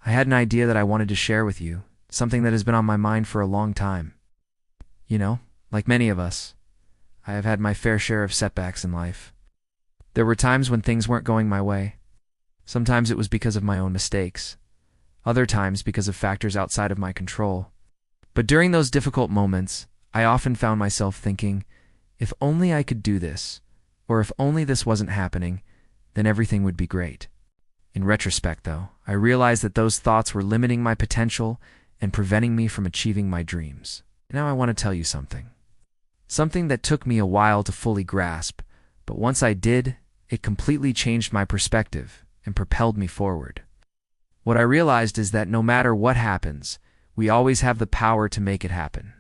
I had an idea that I wanted to share with you, something that has been on my mind for a long time. You know, like many of us, I have had my fair share of setbacks in life. There were times when things weren't going my way. Sometimes it was because of my own mistakes. Other times because of factors outside of my control. But during those difficult moments, I often found myself thinking, if only I could do this, or if only this wasn't happening, then everything would be great. In retrospect, though, I realized that those thoughts were limiting my potential and preventing me from achieving my dreams. Now I want to tell you something. Something that took me a while to fully grasp, but once I did, it completely changed my perspective and propelled me forward. What I realized is that no matter what happens, we always have the power to make it happen.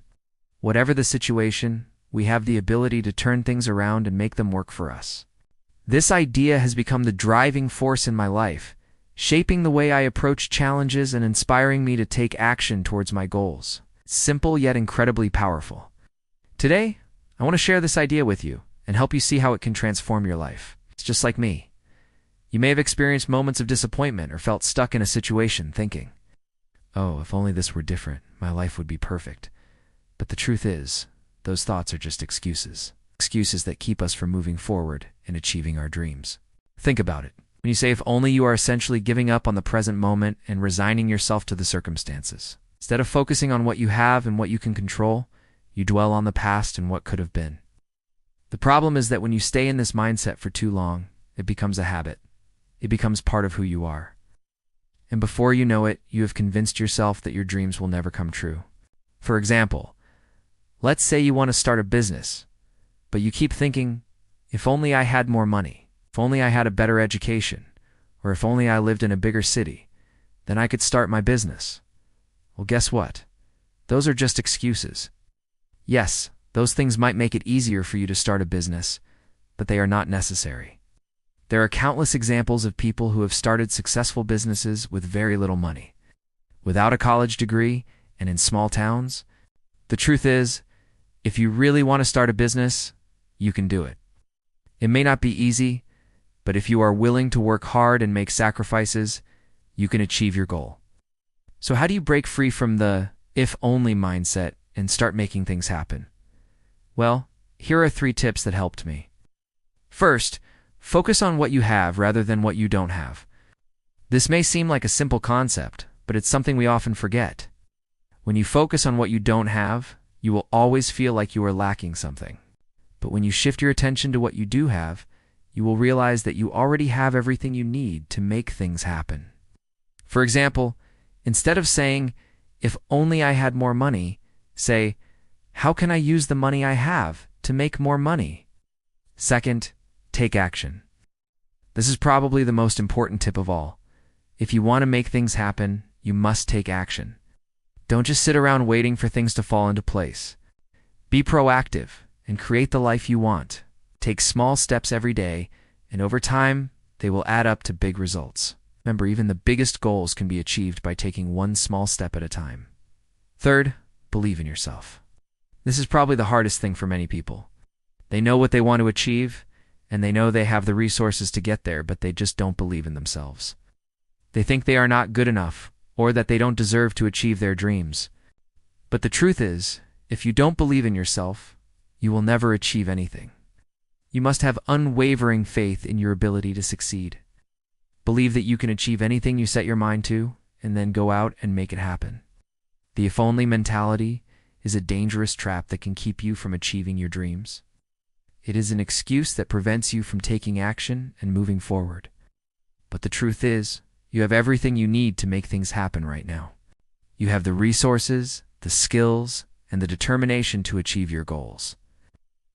Whatever the situation, we have the ability to turn things around and make them work for us. This idea has become the driving force in my life, shaping the way I approach challenges and inspiring me to take action towards my goals. It's simple yet incredibly powerful. Today, I want to share this idea with you and help you see how it can transform your life. It's just like me. You may have experienced moments of disappointment or felt stuck in a situation thinking, oh, if only this were different, my life would be perfect. But the truth is, those thoughts are just excuses. Excuses that keep us from moving forward and achieving our dreams. Think about it. When you say if only, you are essentially giving up on the present moment and resigning yourself to the circumstances. Instead of focusing on what you have and what you can control, you dwell on the past and what could have been. The problem is that when you stay in this mindset for too long, it becomes a habit. It becomes part of who you are. And before you know it, you have convinced yourself that your dreams will never come true. For example, let's say you want to start a business, but you keep thinking, if only I had more money, if only I had a better education, or if only I lived in a bigger city, then I could start my business. Well, guess what? Those are just excuses. Yes, those things might make it easier for you to start a business, but they are not necessary. There are countless examples of people who have started successful businesses with very little money, without a college degree, and in small towns. The truth is, if you really want to start a business, you can do it. It may not be easy, but if you are willing to work hard and make sacrifices, you can achieve your goal. So how do you break free from the if-only mindset and start making things happen? Well, here are 3 tips that helped me. First, focus on what you have rather than what you don't have. This may seem like a simple concept, but it's something we often forget. When you focus on what you don't have, you will always feel like you are lacking something. But when you shift your attention to what you do have, you will realize that you already have everything you need to make things happen. For example, instead of saying, if only I had more money, say, how can I use the money I have to make more money? Second, take action. This is probably the most important tip of all. If you want to make things happen, you must take action. Don't just sit around waiting for things to fall into place. Be proactive and create the life you want. Take small steps every day, and over time, they will add up to big results. Remember, even the biggest goals can be achieved by taking one small step at a time. Third, believe in yourself. This is probably the hardest thing for many people. They know what they want to achieve, and they know they have the resources to get there, but they just don't believe in themselves. They think they are not good enough, or that they don't deserve to achieve their dreams. But the truth is, if you don't believe in yourself, you will never achieve anything. You must have unwavering faith in your ability to succeed. Believe that you can achieve anything you set your mind to, and then go out and make it happen. The if-only mentality is a dangerous trap that can keep you from achieving your dreams. It is an excuse that prevents you from taking action and moving forward. But the truth is, you have everything you need to make things happen right now. You have the resources, the skills, and the determination to achieve your goals.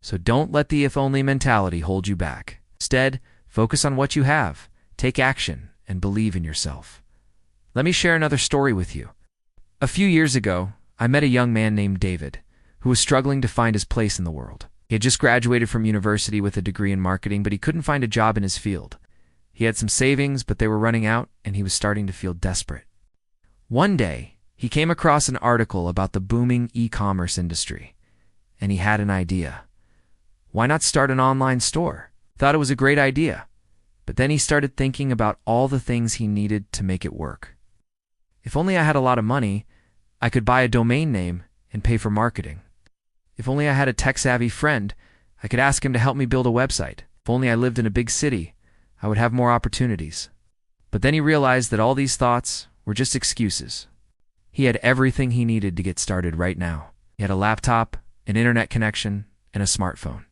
So don't let the if-only mentality hold you back. Instead, focus on what you have, take action, and believe in yourself. Let me share another story with you. A few years ago, I met a young man named David, who was struggling to find his place in the world. He had just graduated from university with a degree in marketing, but he couldn't find a job in his field. He had some savings, but they were running out, and he was starting to feel desperate. One day, he came across an article about the booming e-commerce industry, and he had an idea. Why not start an online store? Thought it was a great idea, but then he started thinking about all the things he needed to make it work. If only I had a lot of money, I could buy a domain name and pay for marketing. If only I had a tech-savvy friend, I could ask him to help me build a website. If only I lived in a big city, I would have more opportunities. But then he realized that all these thoughts were just excuses. He had everything he needed to get started right now. He had a laptop, an internet connection, and a smartphone.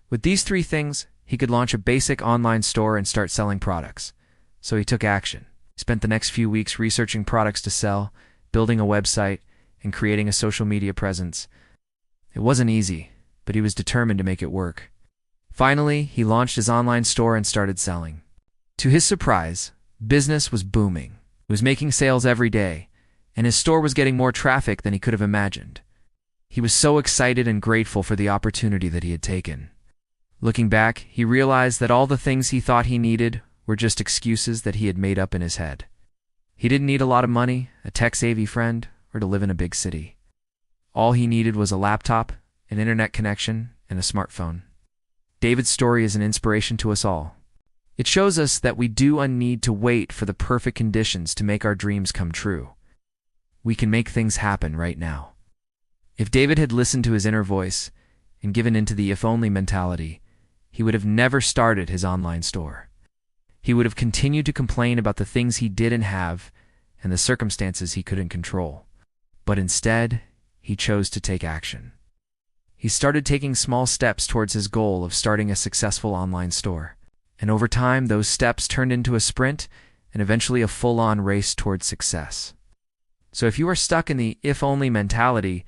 With these three things, he could launch a basic online store and start selling products. So he took action. He spent the next few weeks researching products to sell, building a website, and creating a social media presence. It wasn't easy, but he was determined to make it work. Finally, he launched his online store and started selling. To his surprise, business was booming. He was making sales every day, and his store was getting more traffic than he could have imagined. He was so excited and grateful for the opportunity that he had taken. Looking back, he realized that all the things he thought he needed were just excuses that he had made up in his head. He didn't need a lot of money, a tech-savvy friend, or to live in a big city. All he needed was a laptop, an internet connection, and a smartphone. David's story is an inspiration to us all. It shows us that we do need to wait for the perfect conditions to make our dreams come true. We can make things happen right now. If David had listened to his inner voice and given into the if-only mentality, he would have never started his online store. He would have continued to complain about the things he didn't have and the circumstances he couldn't control. But instead, he chose to take action. He started taking small steps towards his goal of starting a successful online store. And over time, those steps turned into a sprint and eventually a full-on race towards success. So if you are stuck in the if-only mentality,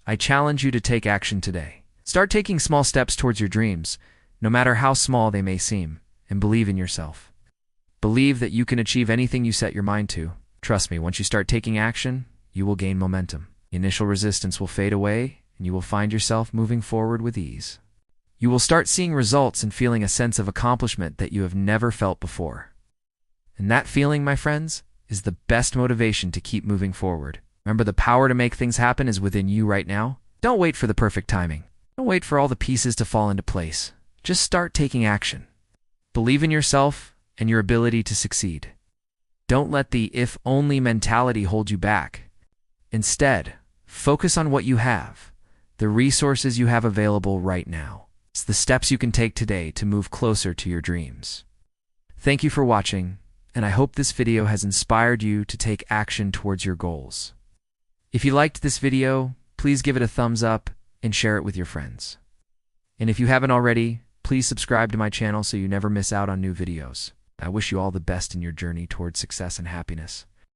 I challenge you to take action today. Start taking small steps towards your dreams, no matter how small they may seem, and believe in yourself. Believe that you can achieve anything you set your mind to. Trust me, once you start taking action, you will gain momentum. The initial resistance will fade away, and you will find yourself moving forward with ease. You will start seeing results and feeling a sense of accomplishment that you have never felt before. And that feeling, my friends, is the best motivation to keep moving forward. Remember, the power to make things happen is within you right now. Don't wait for the perfect timing. Don't wait for all the pieces to fall into place. Just start taking action. Believe in yourself and your ability to succeed. Don't let the if-only mentality hold you back. Instead, focus on what you have, the resources you have available right now. It's the steps you can take today to move closer to your dreams. Thank you for watching, and I hope this video has inspired you to take action towards your goals. If you liked this video, please give it a thumbs up and share it with your friends. And if you haven't already, please subscribe to my channel so you never miss out on new videos. I wish you all the best in your journey towards success and happiness.